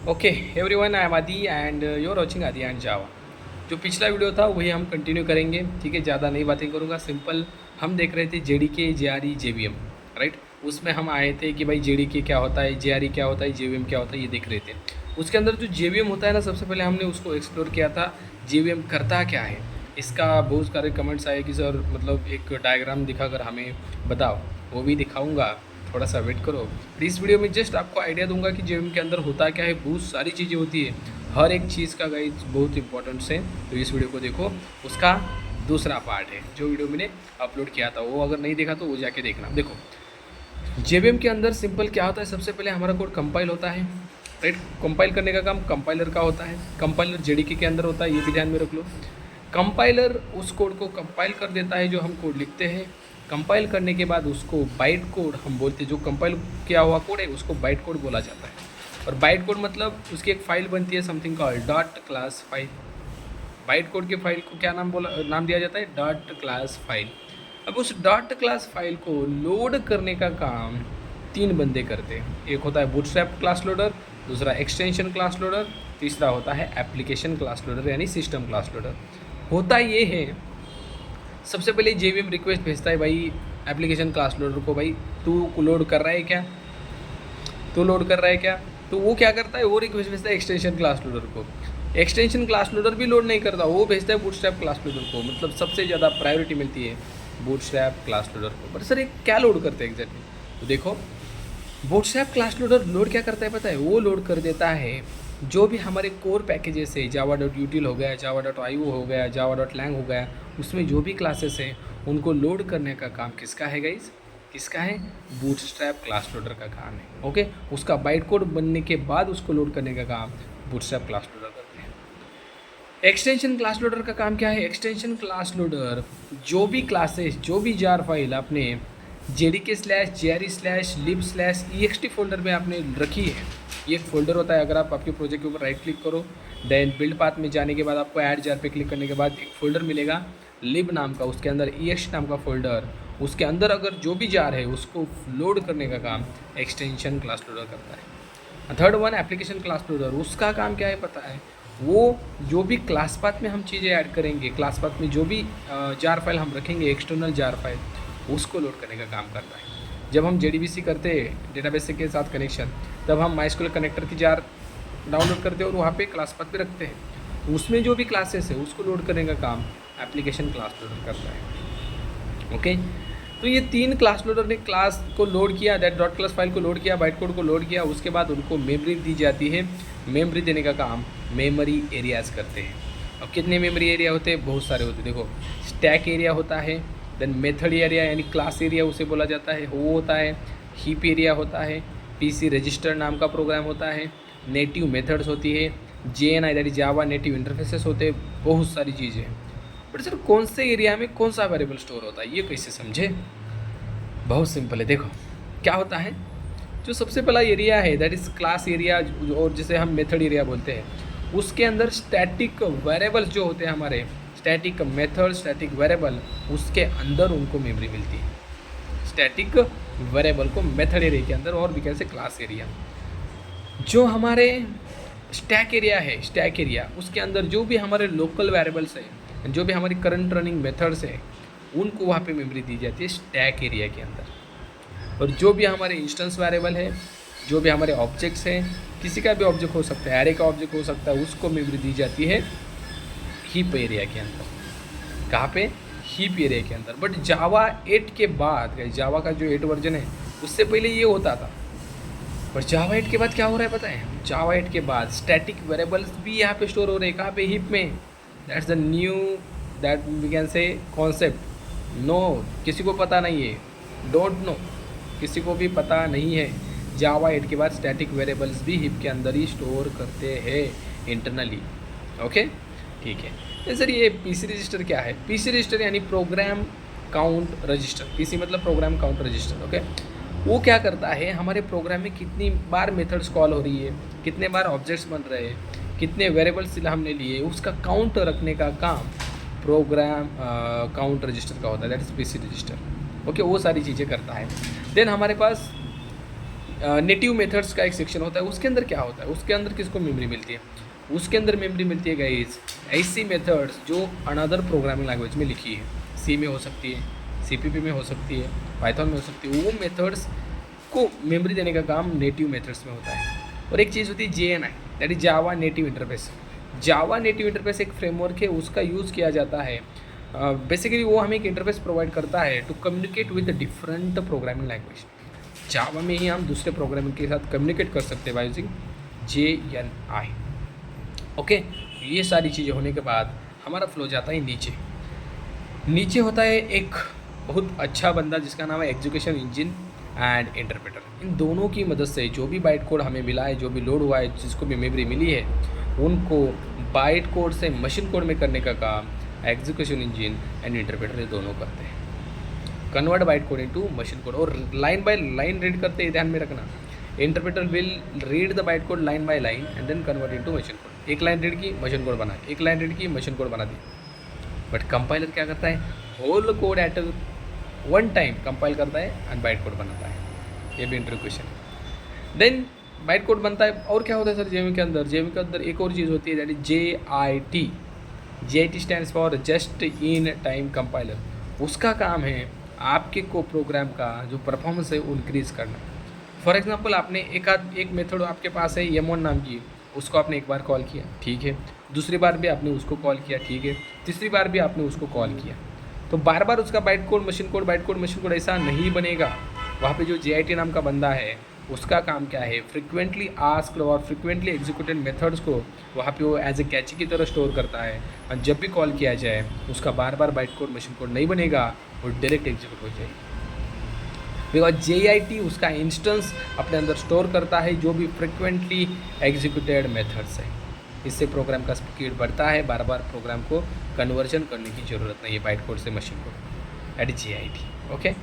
Okay everyone, I am आदि and you are watching आदि and जावा। जो पिछला वीडियो था वही हम कंटिन्यू करेंगे। ठीक है, ज़्यादा नई बातें करूँगा। सिंपल हम देख रहे थे जेडीके, जेआरई, जेवीएम, राइट। उसमें हम आए थे कि भाई जेडीके क्या होता है, जेआरई क्या होता है, जेवीएम क्या होता है, ये देख रहे थे। उसके अंदर जो जेवीएम होता है ना, सबसे पहले हमने उसको एक्सप्लोर किया था। जेवीएम करता क्या है, इसका बहुत सारे कमेंट्स आए कि सर मतलब एक डायग्राम दिखाकर हमें बताओ। वो भी दिखाऊंगा, थोड़ा सा वेट करो। तो इस वीडियो में जस्ट आपको आइडिया दूंगा कि जेवीएम के अंदर होता क्या है। बहुत सारी चीज़ें होती है, हर एक चीज़ का गाइड बहुत इंपॉर्टेंट है। तो इस वीडियो को देखो, उसका दूसरा पार्ट है जो वीडियो मैंने अपलोड किया था, वो अगर नहीं देखा तो वो जाके देखना। देखो जेवीएम के अंदर सिंपल क्या होता है, सबसे पहले हमारा कोड कंपाइल होता है, राइट। कंपाइल करने का काम कंपाइलर का होता है। कंपाइलर जेडीके के अंदर होता है, ये भी ध्यान में रख लो। कंपाइलर उस कोड को कंपाइल कर देता है जो हम कोड लिखते हैं। कंपाइल करने के बाद उसको बाइट कोड हम बोलते हैं। जो कंपाइल किया हुआ कोड है उसको बाइट कोड बोला जाता है। और बाइट कोड मतलब उसकी एक फ़ाइल बनती है, something called dot class file. Byte code के फाइल को क्या नाम दिया जाता है, डॉट क्लास फाइल। अब उस डॉट क्लास फाइल को लोड करने का काम तीन बंदे करते हैं। एक होता है बूटस्ट्रैप क्लास लोडर, दूसरा एक्सटेंशन क्लास लोडर, तीसरा होता है एप्लीकेशन क्लास लोडर यानी सिस्टम क्लास लोडर। होता ये है, सबसे पहले जेवीएम रिक्वेस्ट भेजता है भाई एप्लीकेशन क्लास लोडर को, भाई तू लोड कर रहा है क्या, तो लोड कर रहा है क्या। तो वो क्या करता है, वो रिक्वेस्ट भेजता है एक्सटेंशन क्लास लोडर को। एक्सटेंशन क्लास लोडर भी लोड नहीं करता, वो भेजता है बूटस्ट्रैप क्लास लोडर को। मतलब सबसे ज़्यादा प्रायोरिटी मिलती है बूटस्ट्रैप क्लास लोडर को। पर सर ये क्या लोड करते हैं एग्जैक्टली, तो देखो बूटस्ट्रैप क्लास लोडर लोड क्या करता है पता है, वो लोड कर देता है जो भी हमारे कोर पैकेजेस है, जावा डॉट यूटिल हो गया, जावा डॉट आई हो गया, जावा डॉट लैंग हो गया, उसमें जो भी क्लासेस हैं उनको लोड करने का काम किसका है गाइज, किसका है, बूटस्ट्रैप क्लास लोडर का काम है। ओके, उसका बाइट कोड बनने के बाद उसको लोड करने का काम बूटस्ट्रैप क्लास लोडर करते हैं। एक्सटेंशन क्लास लोडर का काम क्या है, एक्सटेंशन क्लास लोडर जो भी क्लासेस, जो भी जार फाइल आपने जेडीके स्लैश जेआरई स्लैश लिब स्लैश ईएक्सटी फोल्डर में आपने रखी है, ये एक फोल्डर होता है। अगर आप आपके प्रोजेक्ट के ऊपर राइट क्लिक करो, देन बिल्ड पाथ में जाने के बाद आपको ऐड जार पे क्लिक करने के बाद एक फोल्डर मिलेगा लिब नाम का, उसके अंदर ईएक्सटी नाम का फोल्डर। उसके अंदर अगर जो भी जार है उसको लोड करने का काम एक्सटेंशन क्लास लोडर करता है। Third one application class loader, उसका काम क्या है पता है, वो जो भी क्लास पाथ में हम चीज़ें ऐड करेंगे, क्लास पाथ में जो भी जार फाइल हम रखेंगे, एक्सटर्नल जार फाइल, उसको लोड करने का काम करता है। जब हम जेडीबीसी करते हैं डेटाबेस के साथ कनेक्शन, तब हम माइस्क्यूएल कनेक्टर की जार डाउनलोड करते हैं और वहाँ पे क्लास पाथ पे रखते हैं। उसमें जो भी क्लासेस है उसको लोड करने का काम एप्लीकेशन क्लास लोडर करता है। ओके, तो ये तीन क्लास लोडर ने क्लास को लोड किया, दैट डॉट क्लास फाइल को लोड किया, बाइट कोड को लोड किया। उसके बाद उनको मेमोरी दी जाती है। मेमोरी देने का काम मेमोरी एरियाज़ करते हैं। अब कितने मेमोरी एरिया होते हैं, बहुत सारे होते हैं। देखो स्टैक एरिया होता है, देन मेथड एरिया यानी क्लास एरिया उसे बोला जाता है, वो होता है। हीप एरिया होता है, पीसी रजिस्टर नाम का प्रोग्राम होता है, नेटिव मेथड्स होती है, JNI that is Java native interfaces होते हैं, बहुत सारी चीज़ें हैं। बट सर कौन से एरिया में कौन सा वेरिएबल स्टोर होता है, ये कैसे समझे। बहुत सिंपल है, देखो क्या होता है। जो सबसे पहला एरिया है दैट इज़ क्लास एरिया, और जिसे हम मेथड एरिया बोलते हैं, उसके अंदर स्टैटिक वेरिएबल्स जो होते हैं हमारे, स्टैटिक मेथड, स्टैटिक वेरिएबल, उसके अंदर उनको मेमोरी मिलती है। स्टैटिक वेरिएबल को मेथड एरिया के अंदर, और भी कैसे क्लास एरिया। जो हमारे स्टैक एरिया है, स्टैक एरिया, उसके अंदर जो भी हमारे लोकल वेरिएबल्स है, जो भी हमारी करंट रनिंग मेथड्स है, उनको वहाँ पे मेमोरी दी जाती है स्टैक एरिया के अंदर। और जो भी हमारे इंस्टेंस वेरिएबल है, जो भी हमारे ऑब्जेक्ट्स हैं, किसी का भी ऑब्जेक्ट हो सकता है, एरे का ऑब्जेक्ट हो सकता है, उसको मेमोरी दी जाती है हीप एरिया के अंदर। कहाँ पे, हीप एरिया के अंदर। बट जावा 8 के बाद, जावा का जो 8 वर्जन है उससे पहले ये होता था। पर जावा 8 के बाद क्या हो रहा है पता है, जावा 8 के बाद स्टैटिक वेरिएबल्स भी यहाँ पे स्टोर हो रहे हैं। कहाँ पे, हीप में। That's the new, that we can say concept. No, किसी को पता नहीं है, डोंट नो, किसी को भी पता नहीं है। जावा 8 के बाद स्टैटिक वेरिएबल्स भी हीप के अंदर ही स्टोर करते हैं इंटरनली। ओके, ठीक है। सर ये पीसी रजिस्टर क्या है, पीसी रजिस्टर यानी प्रोग्राम काउंट रजिस्टर। पीसी मतलब प्रोग्राम काउंट रजिस्टर। ओके, वो क्या करता है, हमारे प्रोग्राम में कितनी बार मेथड्स कॉल हो रही है, कितने बार ऑब्जेक्ट्स बन रहे हैं, कितने वेरिएबल्स हमने लिए, उसका काउंट रखने का काम प्रोग्राम काउंट रजिस्टर का होता है, that is PC register. Okay, वो सारी चीज़ें करता है। देन हमारे पास नेटिव मेथड्स का एक सेक्शन होता है, उसके अंदर क्या होता है, उसके अंदर किसको मेमोरी मिलती है, उसके अंदर मेमोरी मिलती है गाइस ऐसी मेथड्स जो अनदर प्रोग्रामिंग लैंग्वेज में लिखी है, सी में हो सकती है, सीपीपी में हो सकती है, पाइथन में हो सकती है, वो मेथड्स को मेमोरी देने का काम नेटिव मेथड्स में होता है। और एक चीज़ होती है JNI, that is Java native interface. Java native interface एक फ्रेमवर्क है, उसका यूज़ किया जाता है। बेसिकली वो हमें एक इंटरफेस प्रोवाइड करता है to communicate with different programming language. Java में ही हम दूसरे प्रोग्रामिंग के साथ कम्युनिकेट कर सकते हैं बाय यूजिंग JNI। ओके, ये सारी चीज़ें होने के बाद हमारा फ्लो जाता है नीचे। नीचे होता है एक बहुत अच्छा बंदा जिसका नाम है एग्जीक्यूशन इंजन एंड इंटरप्रेटर। इन दोनों की मदद से जो भी बाइट कोड हमें मिला है, जो भी लोड हुआ है, जिसको भी मेमोरी मिली है, उनको बाइट कोड से मशीन कोड में करने का काम एग्जीक्यूशन इंजन एंड इंटरप्रेटर ये दोनों करते हैं। Convert byte code into machine code, और लाइन बाय लाइन रीड करते हैं, ध्यान में रखना। Interpreter will read the byte code line by line and then convert into machine code. एक लाइन रीड की, मशीन कोड बना, एक लाइन रीड की, मशीन कोड बना दी। बट कंपाइलर क्या करता है, whole code at one time compile करता है एंड बाइट कोड बनाता है। ये भी इंटरव्यू क्वेश्चन है। देन बाइट कोड बनता है, और क्या होता है सर JVM के अंदर? JVM के अंदर एक और चीज़ होती है that is JIT। JIT stands for just in time compiler. उसका काम है आपके को प्रोग्राम का जो परफॉर्मेंस है वो इंक्रीज करना। फॉर एग्जांपल आपने एक मेथड आपके पास है M1 नाम की, उसको आपने एक बार कॉल किया, ठीक है, दूसरी बार भी आपने उसको कॉल किया, ठीक है, तीसरी बार भी आपने उसको कॉल किया, तो बार बार उसका byte code machine code, byte code machine code ऐसा नहीं बनेगा। वहाँ पे जो JIT नाम का बंदा है उसका काम क्या है, फ्रिक्वेंटली आस्क्ड और फ्रिक्वेंटली एग्जीक्यूटेड मेथड्स को वहाँ पे वो एज ए कैची की तरह स्टोर करता है, और जब भी कॉल किया जाए उसका बार बार बाइट कोड मशीन कोड नहीं बनेगा, वो डायरेक्ट एग्जीक्यूट हो जाएगी। बिकॉज JIT उसका इंस्टेंस अपने अंदर स्टोर करता है जो भी फ्रिक्वेंटली एग्जीक्यूटेड मेथड्स है। इससे प्रोग्राम का स्पीड बढ़ता है, बार बार प्रोग्राम को कन्वर्जन करने की ज़रूरत नहीं है बाइट कोड से machine code, that is JIT। Okay,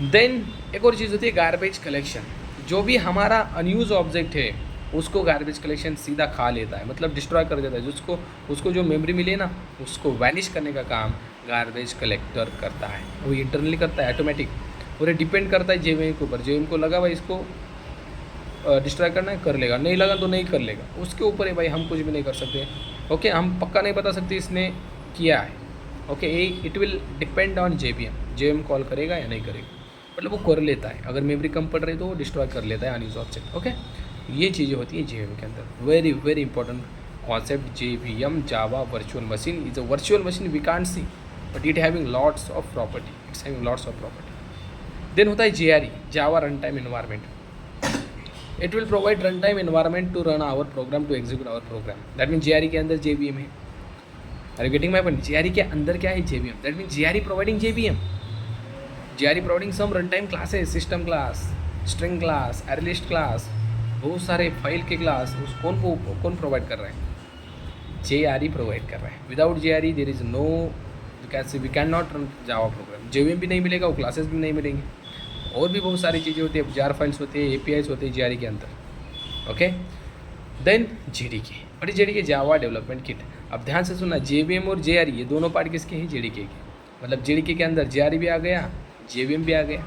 then एक और चीज़ होती है गार्बेज कलेक्शन। जो भी हमारा अनयूज ऑब्जेक्ट है उसको गार्बेज कलेक्शन सीधा खा लेता है, मतलब डिस्ट्रॉय कर देता है। उसको जो मेमोरी मिली है ना, उसको वैनिश करने का काम गार्बेज कलेक्टर करता है। वो इंटरनली करता है ऑटोमेटिक, और ये डिपेंड करता है JVM के ऊपर। JVM को लगा भाई इसको डिस्ट्रॉय करना है, कर लेगा, नहीं लगा तो नहीं कर लेगा, उसके ऊपर है भाई, हम कुछ भी नहीं कर सकते। ओके, हम पक्का नहीं बता सकते इसने किया है। Okay, it will depend on JVM call करेगा या नहीं करेगा, मतलब वो कर लेता है। अगर मेमोरी कम पड़ रही तो वो डिस्ट्रॉय कर लेता है अनयूज ऑब्जेक्ट। ओके, ये चीज़ें होती हैं JVM के अंदर। Very very important concept JVM, Java virtual machine is a virtual machine we can't see, but it having lots of property, it's having lots of property. Then होता है JRE, Java run time environment. It will provide run time environment to run our program, to execute our program. That mean JRE के अंदर JVM है। Are you getting my point? JRE के अंदर क्या है? JVM। That mean JRE providing JVM, JRE providing some run time classes, system class, string class, ArrayList class, बहुत सारे file के क्लास। कौन प्रोवाइड कर रहा है? JRE प्रोवाइड कर रहा है। Without JRE there is no we can not run Java program. JVM भी नहीं मिलेगा, वो क्लासेस भी नहीं मिलेंगे, और भी बहुत सारी चीज़ें होती है, जार फाइल्स होती है, APIs होते हैं JRE के अंदर। Okay, then JDK, but JDK Java development kit. अब ध्यान से सुनना, JVM और JRE ये दोनों पार्ट किसके हैं? JDK के। मतलब JDK के अंदर JRE भी आ गया, JVM भी आ गया।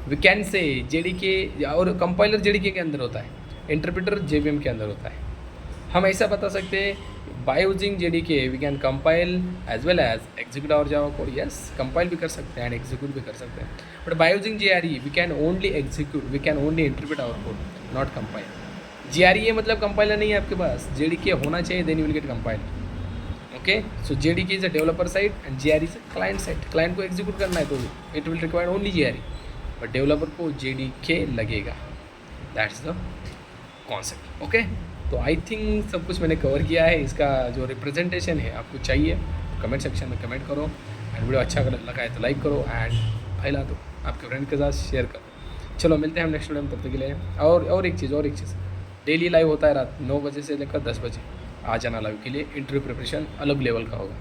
वी कैन से JDK, और कंपाइलर JDK के अंदर होता है, इंटरप्रेटर JVM के अंदर होता है। हम ऐसा बता सकते हैं, by using JDK we can compile as well as execute our Java code. Yes, compile भी कर सकते हैं एंड एग्जीक्यूट भी कर सकते हैं, but by using JRE we can only execute, we can only interpret our code, not compile. JRE मतलब compiler नहीं है आपके पास, JDK होना चाहिए, then you will get compiler. Okay, so JDK is a developer side and JRE is a client side. Client को execute करना है तो it will require only JRE, but developer को JDK लगेगा। That's the concept. ओके, तो I think सब कुछ मैंने कवर किया है। इसका जो रिप्रेजेंटेशन है आपको चाहिए कमेंट सेक्शन में कमेंट करो, एंड वीडियो अच्छा लगा है तो लाइक करो एंड फैला दो, आपके फ्रेंड के साथ शेयर करो। चलो मिलते हैं हम नेक्स्ट वीडियो में, तब तक के लिए। और एक चीज़ डेली लाइव होता है रात 9 बजे से लेकर 10 बजे। आ जाना लाइव के लिए, इंटरव्यू प्रिपरेशन अलग लेवल का होगा।